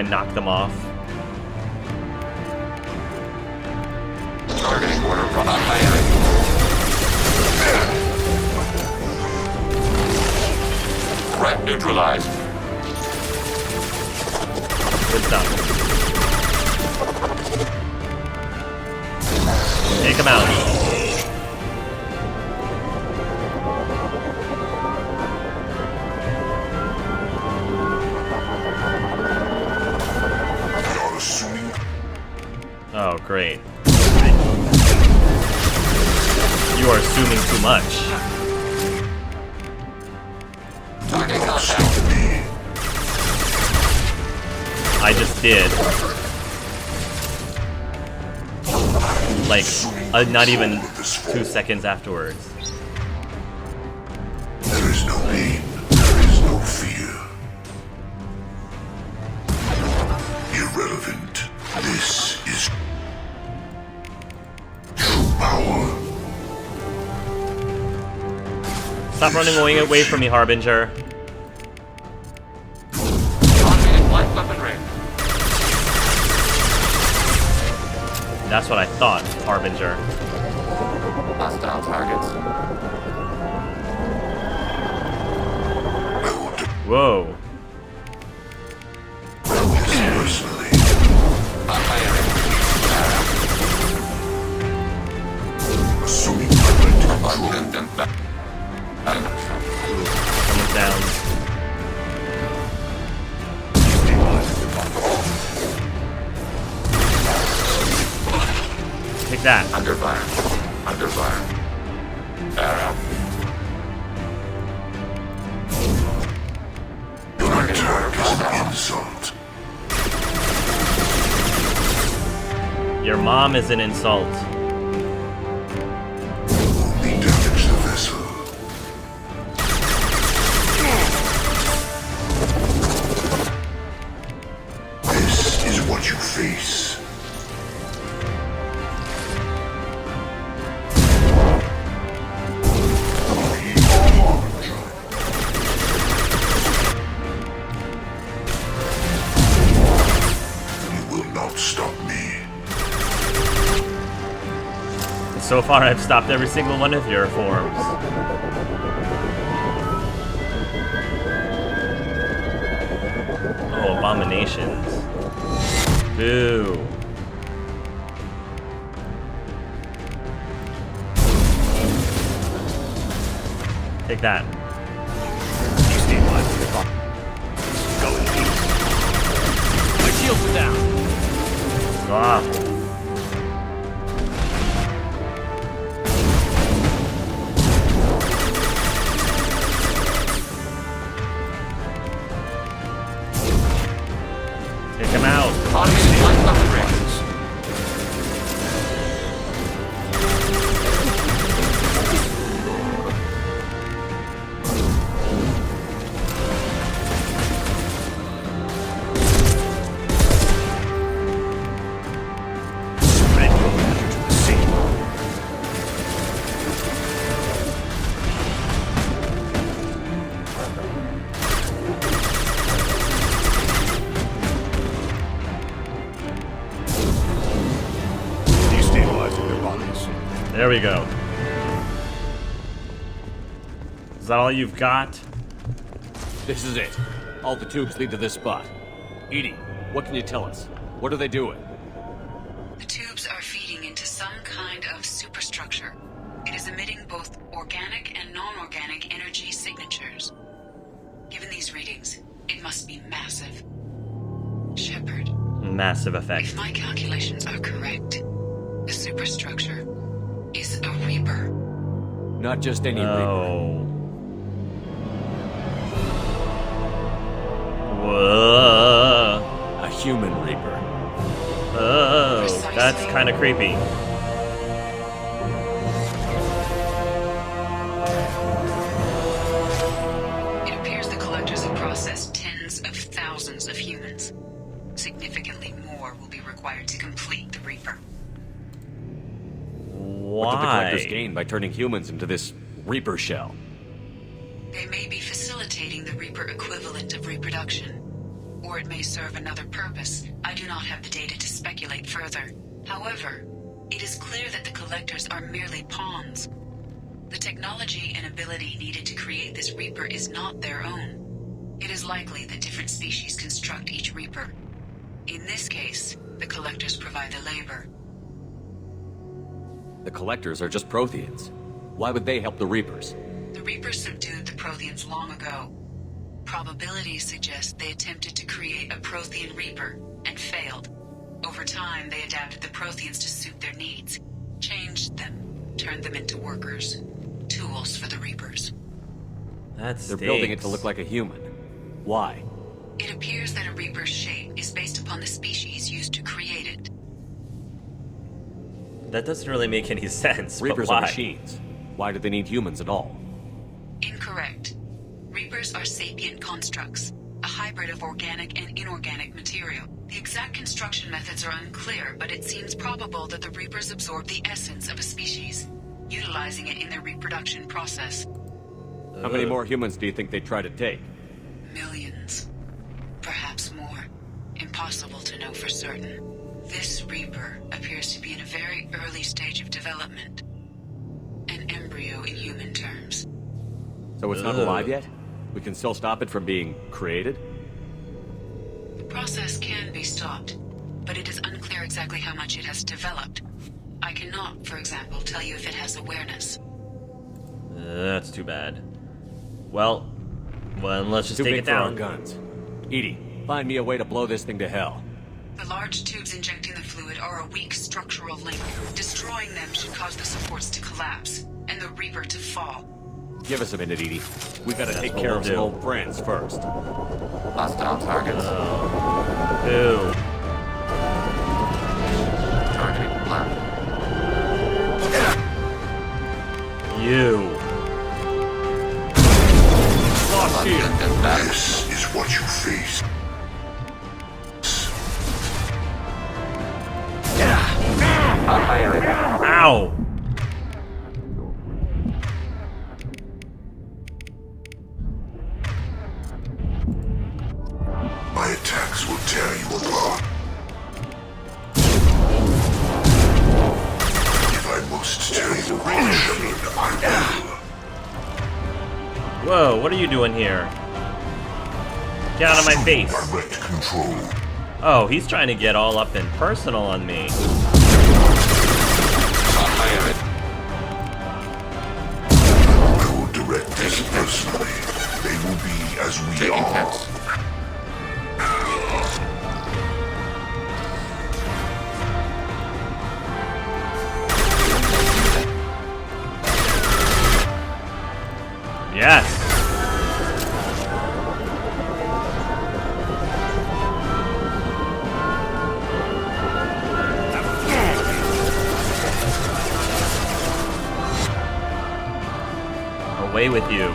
try and knock them off. Targeting order brought out by enemy. Threat neutralized. Good stuff. Take him out. Oh, great. You are assuming too much. I just did. Like, not even 2 seconds afterwards. There is no pain. There is no fear. Irrelevant. This is true power. Stop running away from me, Harbinger. That's what I thought, Harbinger. Hostile targets. Whoa. Personally. Assuming my right to control. Coming down. Take that. Under fire. Under fire. Arrow. Your attack is an insult. Your mom is an insult. Only damage the vessel. This is what you face. So far, I've stopped every single one of your forms. Oh, abominations. Boo. Take that. Go in peace. My shields are down. Ah. Take him out. Automated light upgrades. There we go. Is that all you've got? This is it. All the tubes lead to this spot. Edie, what can you tell us? What are they doing? The tubes are feeding into some kind of superstructure. It is emitting both organic and non-organic energy signatures. Given these readings, it must be massive. Shepard. Massive effect. If my calculations are correct, the superstructure is a Reaper. Not just any Reaper. Oh. Whoa. A human Reaper. Oh, Precisely. that's kind of creepy. It appears the collectors have processed tens of thousands of humans. Significantly more will be required to complete the Reaper. What did the collectors Why? gain by turning humans into this Reaper shell? They may be facilitating the Reaper equivalent of reproduction, or it may serve another purpose. I do not have the data to speculate further. However, it is clear that the collectors are merely pawns. The technology and ability needed to create this Reaper is not their own. It is likely that different species construct each Reaper. In this case, the collectors provide the labor. The collectors are just Protheans. Why would they help the Reapers? The Reapers subdued the Protheans long ago. Probabilities suggest they attempted to create a Prothean Reaper and failed. Over time, they adapted the Protheans to suit their needs, changed them, turned them into workers, tools for the Reapers. They're They're building it to look like a human. Why? It appears that a Reaper's shape is based upon the species used to create it. That doesn't really make any sense. Reapers but why? are machines. Why do they need humans at all? Incorrect. Reapers are sapient constructs, a hybrid of organic and inorganic material. The exact construction methods are unclear, but it seems probable that the Reapers absorb the essence of a species, utilizing it in their reproduction process. How many more humans do you think they'd try to take? Millions. Perhaps more. Impossible to know for certain. This Reaper appears to be in a very early stage of development. An embryo in human terms. So it's not alive yet? We can still stop it from being created? The process can be stopped, but it is unclear exactly how much it has developed. I cannot, for example, tell you if it has awareness. That's too bad. Well, let's just Too take big it for our down. guns. Edie, find me a way to blow this thing to hell. The large tubes injecting the fluid are a weak structural link. Destroying them should cause the supports to collapse, and the Reaper to fall. Give us a minute, Edie. We gotta take what care we'll of some do. old friends first. Hostile targets. Ew. Targeting left. You. Lost shield! And back. This is what you face. Ow! My attacks will tear you apart. If I must tear you apart, Shepard, I Whoa, what are you doing here? Get out of my will. face. Direct control. Oh, he's trying to get all up and personal on me. I will direct this personally. They will be as we Taking are. hits. Yes. Away with you.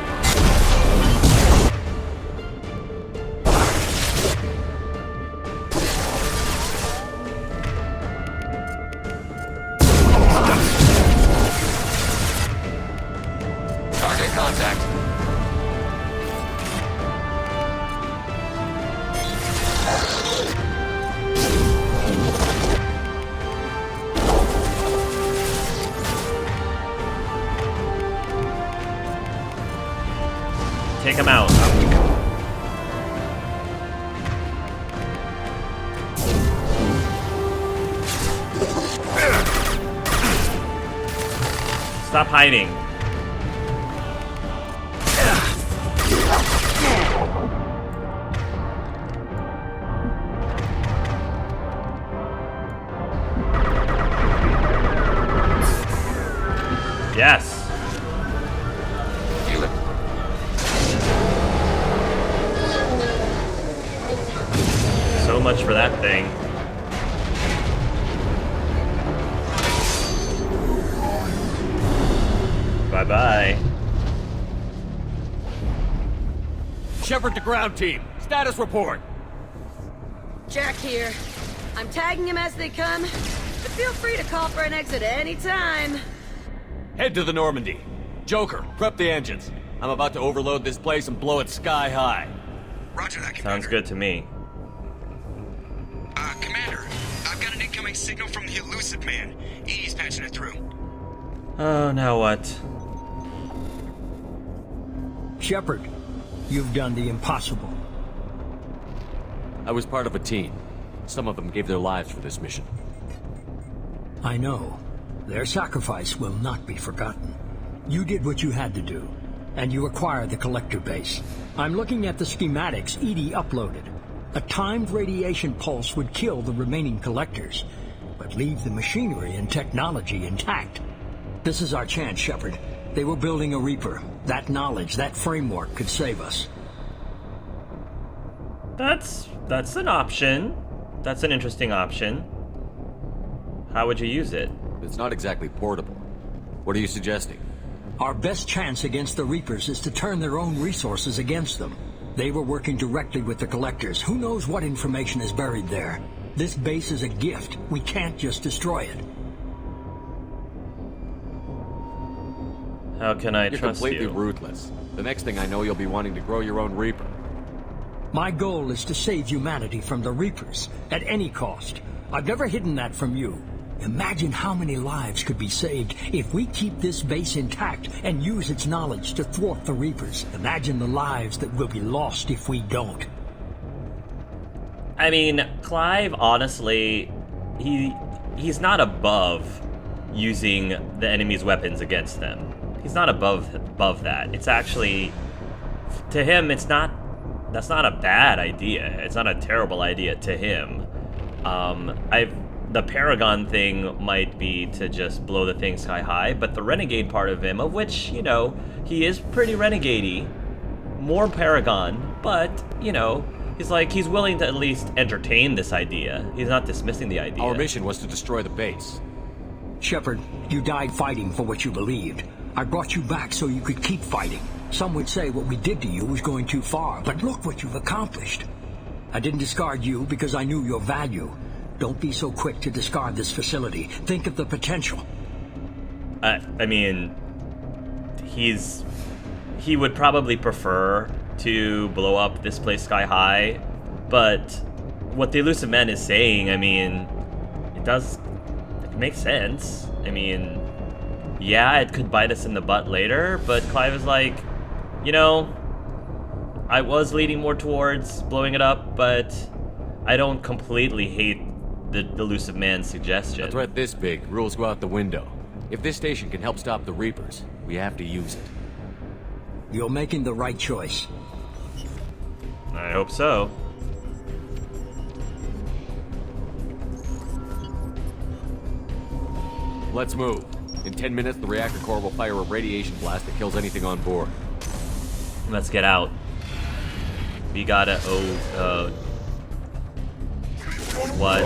Target contact. Take him out. Stop hiding. Yes. Feel it. So much for that thing. Bye-bye. Shepard to ground team. Status report. Jack here. I'm tagging him as they come, but feel free to call for an exit any time. Head to the Normandy. Joker, prep the engines. I'm about to overload this place and blow it sky high. Roger that, Sounds Commander. good to me. signal from the elusive man. Edie's patching it through. Oh, now what? Shepard, you've done the impossible. I was part of a team. Some of them gave their lives for this mission. I know. Their sacrifice will not be forgotten. You did what you had to do, and you acquired the collector base. I'm looking at the schematics Edie uploaded. A timed radiation pulse would kill the remaining collectors, but leave the machinery and technology intact. This is our chance, Shepard. They were building a Reaper. That knowledge, that framework could save us. That's an option. That's an interesting option. How would you use it? It's not exactly portable. What are you suggesting? Our best chance against the Reapers is to turn their own resources against them. They were working directly with the collectors. Who knows what information is buried there? This base is a gift. We can't just destroy it. How can I You're trust completely you? ruthless. The next thing I know, you'll be wanting to grow your own Reaper. My goal is to save humanity from the Reapers, at any cost. I've never hidden that from you. Imagine how many lives could be saved if we keep this base intact and use its knowledge to thwart the Reapers. Imagine the lives that will be lost if we don't. I mean, Clive, honestly, he's not above using the enemy's weapons against them. He's not above that. It's actually, to him, that's not a bad idea. It's not a terrible idea to him. The Paragon thing might be to just blow the thing sky high, but the Renegade part of him, of which, you know, he is pretty Renegade-y, more Paragon, but, you know, he's willing to at least entertain this idea. He's not dismissing the idea. Our mission was to destroy the base. Shepard, you died fighting for what you believed. I brought you back so you could keep fighting. Some would say what we did to you was going too far, but look what you've accomplished. I didn't discard you because I knew your value. Don't be so quick to discard this facility. Think of the potential. I mean, he would probably prefer to blow up this place sky high, but what the elusive man is saying, I mean, it makes sense. I mean, yeah, it could bite us in the butt later, but Clive is like, you know, I was leaning more towards blowing it up, but I don't completely hate the elusive man's suggestion. A threat this big, rules go out the window. If this station can help stop the Reapers, we have to use it. You're making the right choice. I hope so. Let's move. In 10 minutes, the reactor core will fire a radiation blast that kills anything on board. Let's get out. We gotta, what?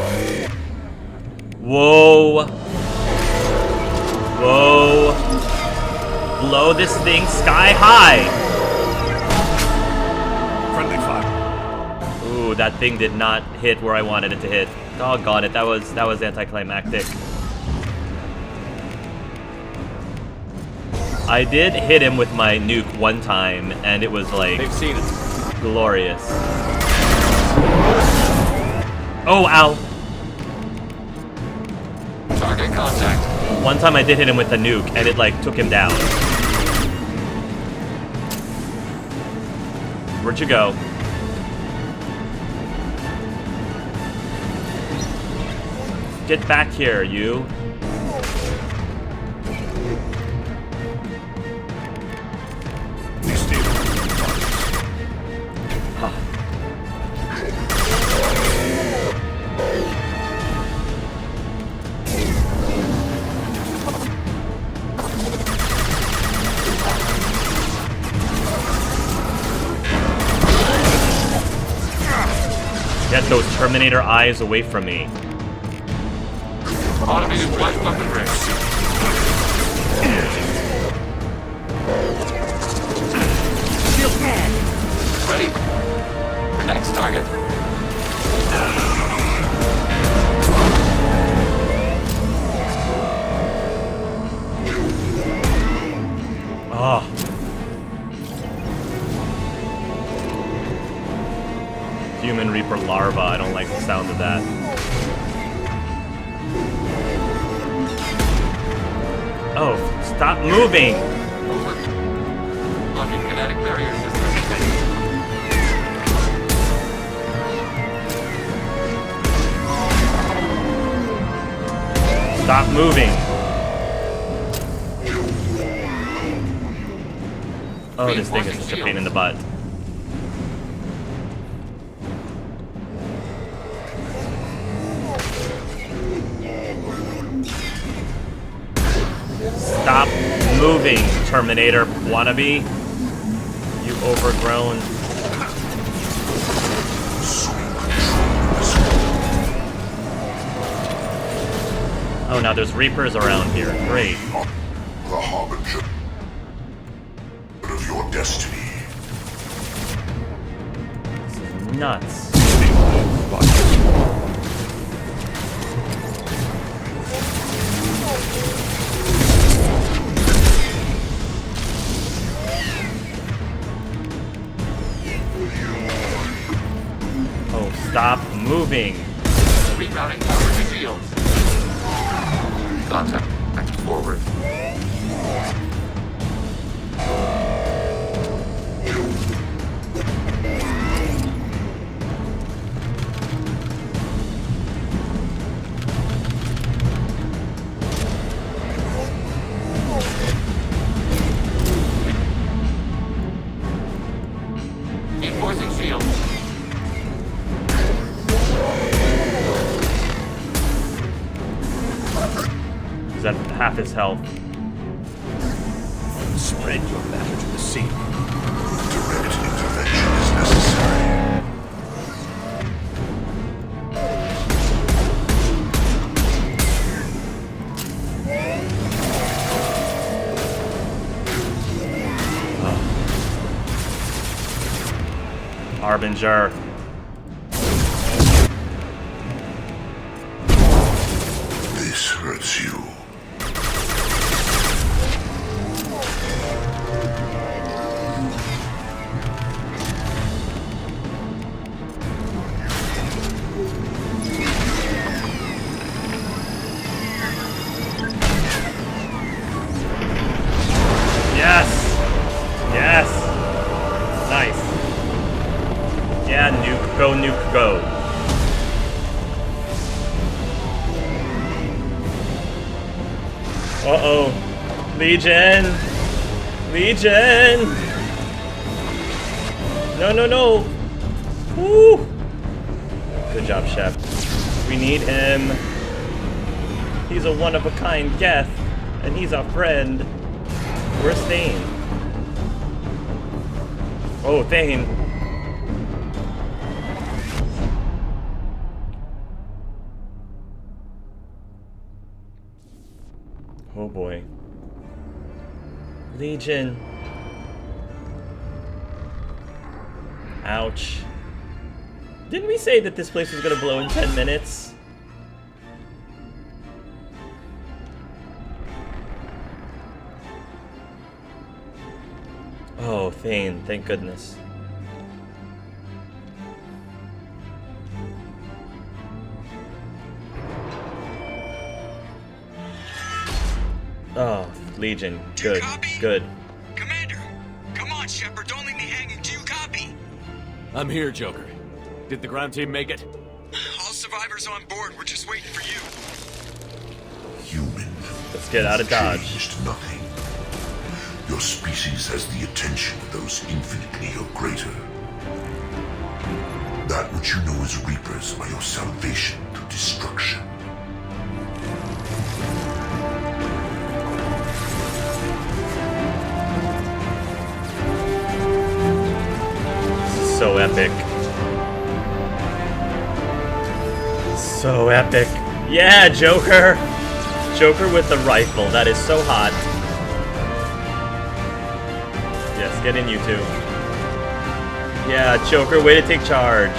Whoa. Whoa. Blow this thing sky high. Friendly fire. Ooh, that thing did not hit where I wanted it to hit. Doggone it, that was anticlimactic. I did hit him with my nuke one time, and it was like... They've seen us. Glorious. Oh, ow. Target contact. One time I did hit him with a nuke, and it, like, took him down. Where'd you go? Get back here, you. Get those Terminator eyes away from me. Automated flight weapon rigs. Ready. Next target. Oh. Human Reaper larva, I don't like the sound of that. Oh, stop moving! Over. Blocking kinetic barrier system. Stop moving! Oh, this thing is such a pain in the butt. Stop moving, Terminator wannabe. You overgrown. Oh, now there's Reapers around here. Great. The harbinger of your destiny. This is nuts. Oh, stop moving. Rerouting power to shields. Contact forward. Enforcing shields. He's at half his health. Spread your matter to the scene. Direct intervention is necessary. Harbinger. This hurts you. Yes! Yes! Nice. Yeah, nuke, go. Uh-oh. Legion! Legion! No. Woo! Good job, Chef. We need him. He's a one-of-a-kind Geth, and he's our friend. Where's Thane? Oh, Thane. Oh boy. Legion. Ouch. Didn't we say that this place was gonna blow in 10 minutes? Oh, Thane, thank goodness. Oh, Legion. Good. Good. Commander! Come on, Shepard, don't leave me hanging. Do you copy? I'm here, Joker. Did the ground team make it? All survivors on board. We're just waiting for you. Human. Let's get out of Dodge. Changed nothing. Your species has the attention of those infinitely or greater. That which you know as Reapers are your salvation to destruction. So epic. So epic. Yeah, Joker! Joker with the rifle. That is so hot. Yes, get in, you two. Yeah, Joker, way to take charge.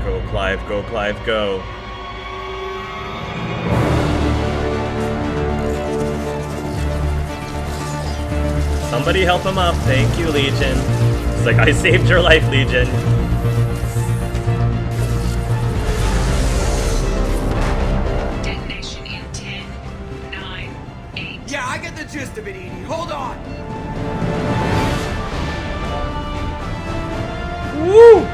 Go, Clive, go, Clive, go. Somebody help him up. Thank you, Legion. It's like, I saved your life, Legion. Yeah, I get the gist of it, Edie. Hold on. Woo!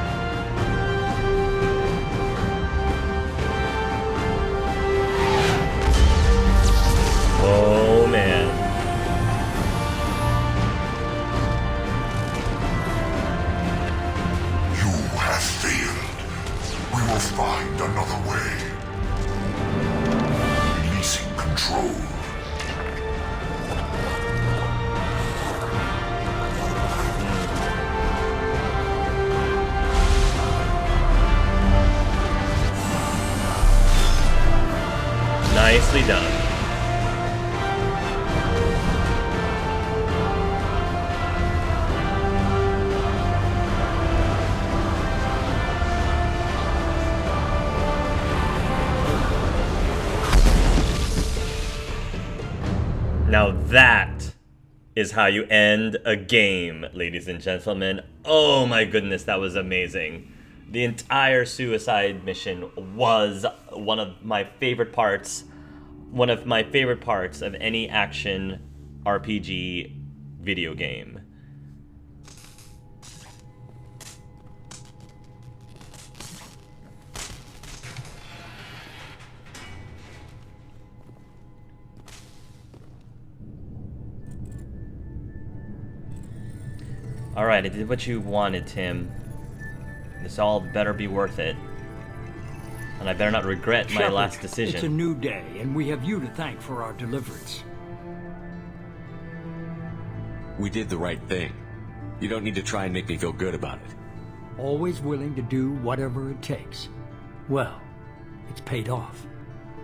Oh man. You have failed. We will find another way. Releasing control. Nicely done. Now that is how you end a game, ladies and gentlemen. Oh my goodness, that was amazing. The entire suicide mission was one of my favorite parts of any action RPG video game. Alright, I did what you wanted, Tim. This all better be worth it. And I better not regret my Shepard, last decision. It's a new day, and we have you to thank for our deliverance. We did the right thing. You don't need to try and make me feel good about it. Always willing to do whatever it takes. Well, it's paid off.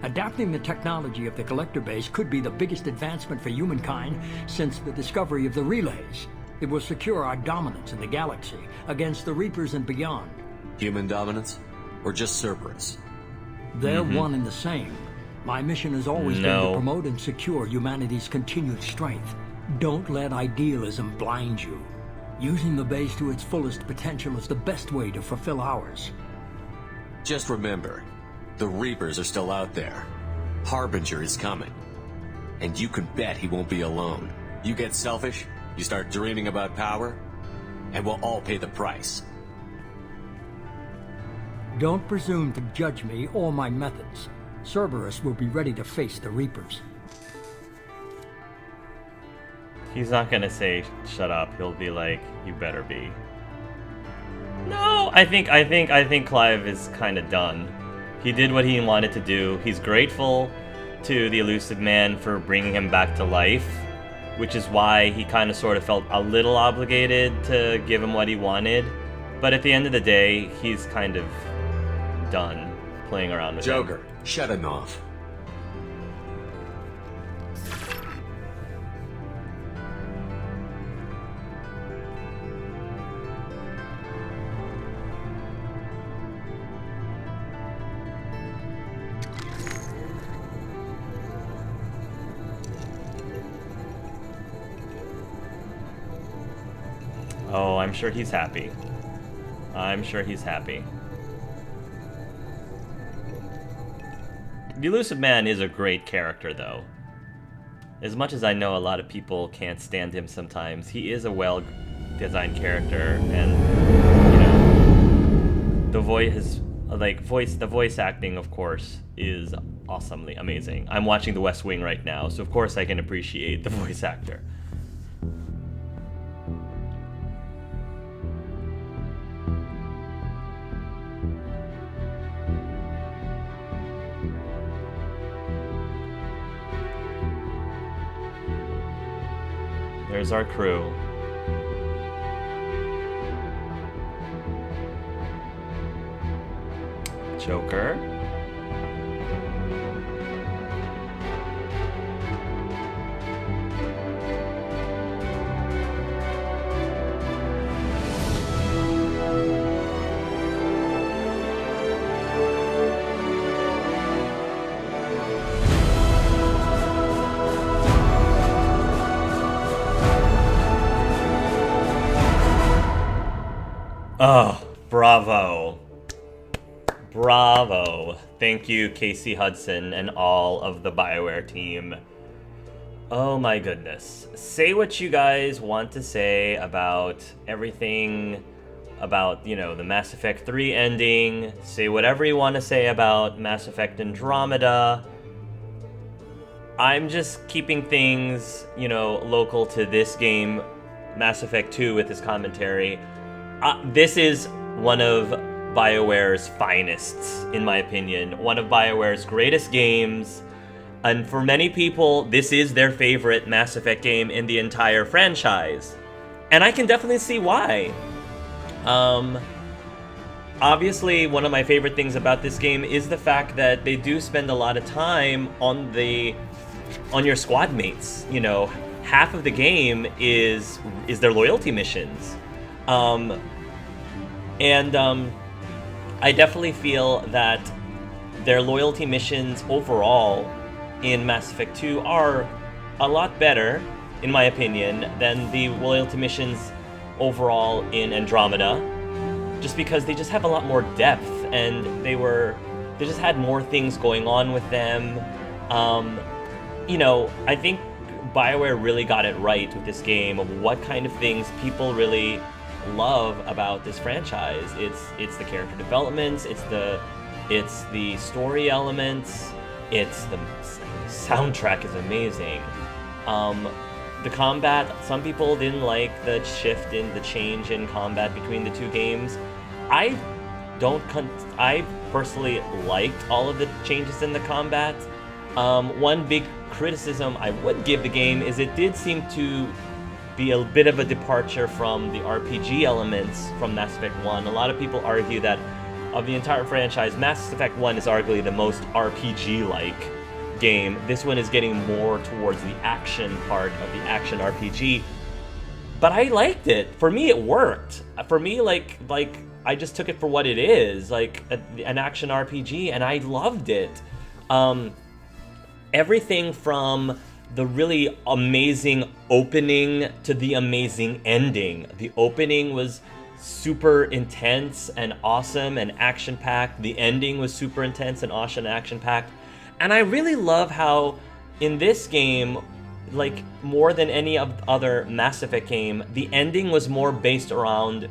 Adapting the technology of the collector base could be the biggest advancement for humankind since the discovery of the relays. It will secure our dominance in the galaxy against the Reapers and beyond. Human dominance? Or just Cerberus? They're one and the same. My mission has always been to promote and secure humanity's continued strength. Don't let idealism blind you. Using the base to its fullest potential is the best way to fulfill ours. Just remember, the Reapers are still out there. Harbinger is coming. And you can bet he won't be alone. You get selfish, you start dreaming about power, and we'll all pay the price. Don't presume to judge me or my methods. Cerberus will be ready to face the Reapers. He's not gonna say shut up. He'll be like, you better be. No, I think Clive is kind of done. He did what he wanted to do. He's grateful to the Elusive Man for bringing him back to life, which is why he kind of sort of felt a little obligated to give him what he wanted. But at the end of the day, he's kind of done playing around with Joker, him. shut him off. Oh, I'm sure he's happy. I'm sure he's happy. The Elusive Man is a great character, though. As much as I know a lot of people can't stand him sometimes, he is a well-designed character, and you know, the voice acting, of course, is awesomely amazing. I'm watching The West Wing right now, so of course I can appreciate the voice actor. There's our crew. Joker. Oh, bravo. Bravo. Thank you, Casey Hudson and all of the BioWare team. Oh my goodness. Say what you guys want to say about everything about, you know, the Mass Effect 3 ending. Say whatever you want to say about Mass Effect Andromeda. I'm just keeping things, you know, local to this game, Mass Effect 2, with this commentary. This is one of BioWare's finest, in my opinion. One of BioWare's greatest games. And for many people, this is their favorite Mass Effect game in the entire franchise. And I can definitely see why. Obviously, one of my favorite things about this game is the fact that they do spend a lot of time on your squad mates. You know, half of the game is their loyalty missions. I definitely feel that their loyalty missions overall in Mass Effect 2 are a lot better, in my opinion, than the loyalty missions overall in Andromeda, just because they just have a lot more depth, and they just had more things going on with them. You know, I think BioWare really got it right with this game of what kind of things people really love about this franchise. It's the character developments, it's the story elements, it's the soundtrack is amazing. The combat, some people didn't like the change in combat between the two games. I personally liked all of the changes in the combat. One big criticism I would give the game is it did seem to be a bit of a departure from the RPG elements from Mass Effect 1. A lot of people argue that of the entire franchise, Mass Effect 1 is arguably the most RPG-like game. This one is getting more towards the action part of the action RPG. But I liked it. For me, it worked. For me, like I just took it for what it is, like an action RPG, and I loved it. Everything from the really amazing opening to the amazing ending. The opening was super intense and awesome and action-packed. The ending was super intense and awesome and action-packed. And I really love how in this game, like more than any other Mass Effect game, the ending was more based around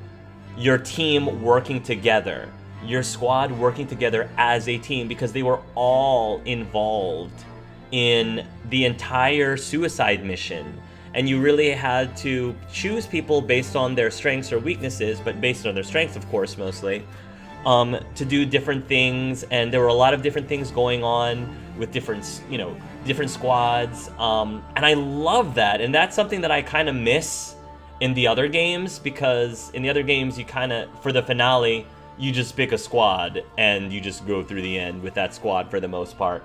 your team working together, your squad working together as a team, because they were all involved in the entire suicide mission. And you really had to choose people based on their strengths or weaknesses, but based on their strengths, of course, mostly, to do different things. And there were a lot of different things going on with different squads. And I love that. And that's something that I kind of miss in the other games, because in the other games, you kind of, for the finale, you just pick a squad and you just go through the end with that squad for the most part.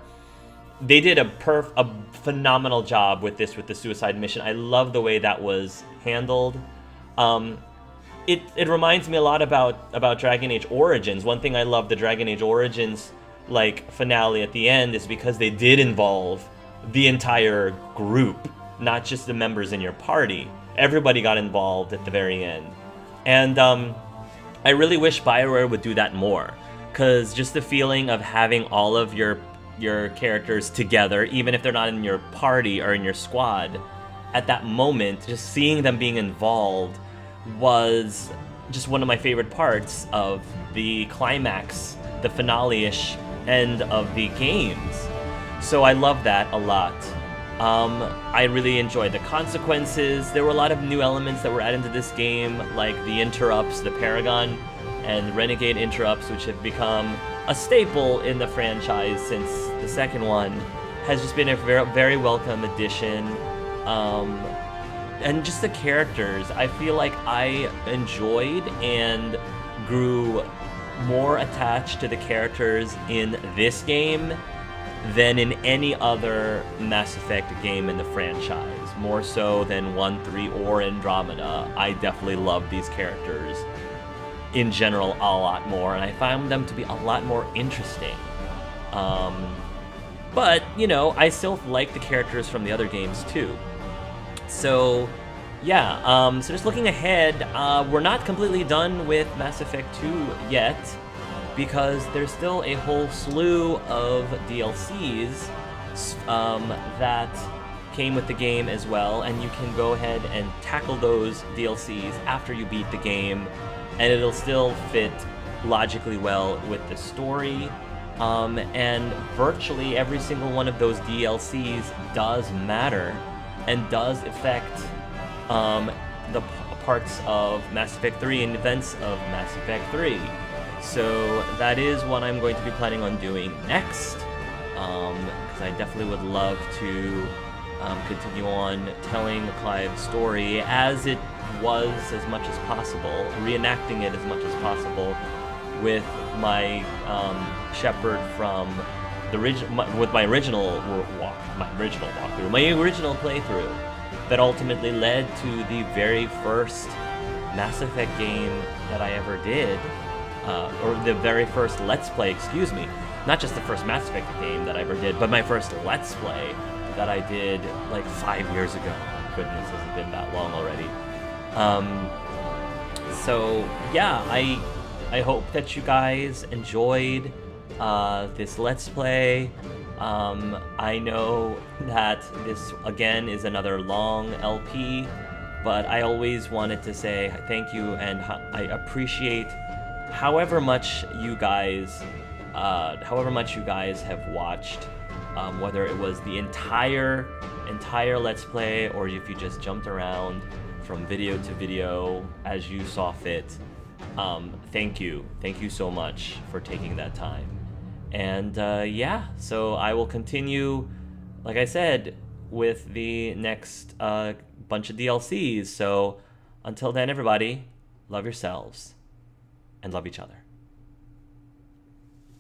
They did a phenomenal job with this, with the suicide mission. I love the way that was handled. It reminds me a lot about Dragon Age Origins. One thing I love the Dragon Age Origins finale at the end is because they did involve the entire group, not just the members in your party. Everybody got involved at the very end. And I really wish BioWare would do that more, because just the feeling of having all of your characters together, even if they're not in your party or in your squad, at that moment, just seeing them being involved was just one of my favorite parts of the climax, the finale-ish end of the games. So I love that a lot. I really enjoyed the consequences. There were a lot of new elements that were added into this game, like the interrupts, the Paragon and Renegade interrupts, which have become a staple in the franchise since the second one. Has just been a very, very welcome addition. And just the characters, I feel like I enjoyed and grew more attached to the characters in this game than in any other Mass Effect game in the franchise. More so than 1, 3, or Andromeda. I definitely love these characters in general a lot more, and I found them to be a lot more interesting. But, you know, I still like the characters from the other games too. So, yeah, so just looking ahead, we're not completely done with Mass Effect 2 yet, because there's still a whole slew of DLCs that came with the game as well, and you can go ahead and tackle those DLCs after you beat the game, and it'll still fit logically well with the story. And virtually every single one of those DLCs does matter and does affect the parts of Mass Effect 3 and events of Mass Effect 3. So that is what I'm going to be planning on doing next, because I definitely would love to continue on telling Clive's story as it was as much as possible, reenacting it as much as possible with my Shepard from the with my original walkthrough, my original playthrough that ultimately led to the very first Mass Effect game that I ever did, or the very first Let's Play, excuse me, not just the first Mass Effect game that I ever did, but my first Let's Play that I did like 5 years ago. Goodness, has it been that long already? So yeah, I hope that you guys enjoyed this Let's Play. I know that this, again, is another long LP, but I always wanted to say thank you, and I appreciate however much you guys have watched, whether it was the entire Let's Play, or if you just jumped around from video to video as you saw fit. Thank you so much for taking that time. And yeah, so I will continue, like I said, with the next bunch of DLCs. So until then, everybody, love yourselves and love each other.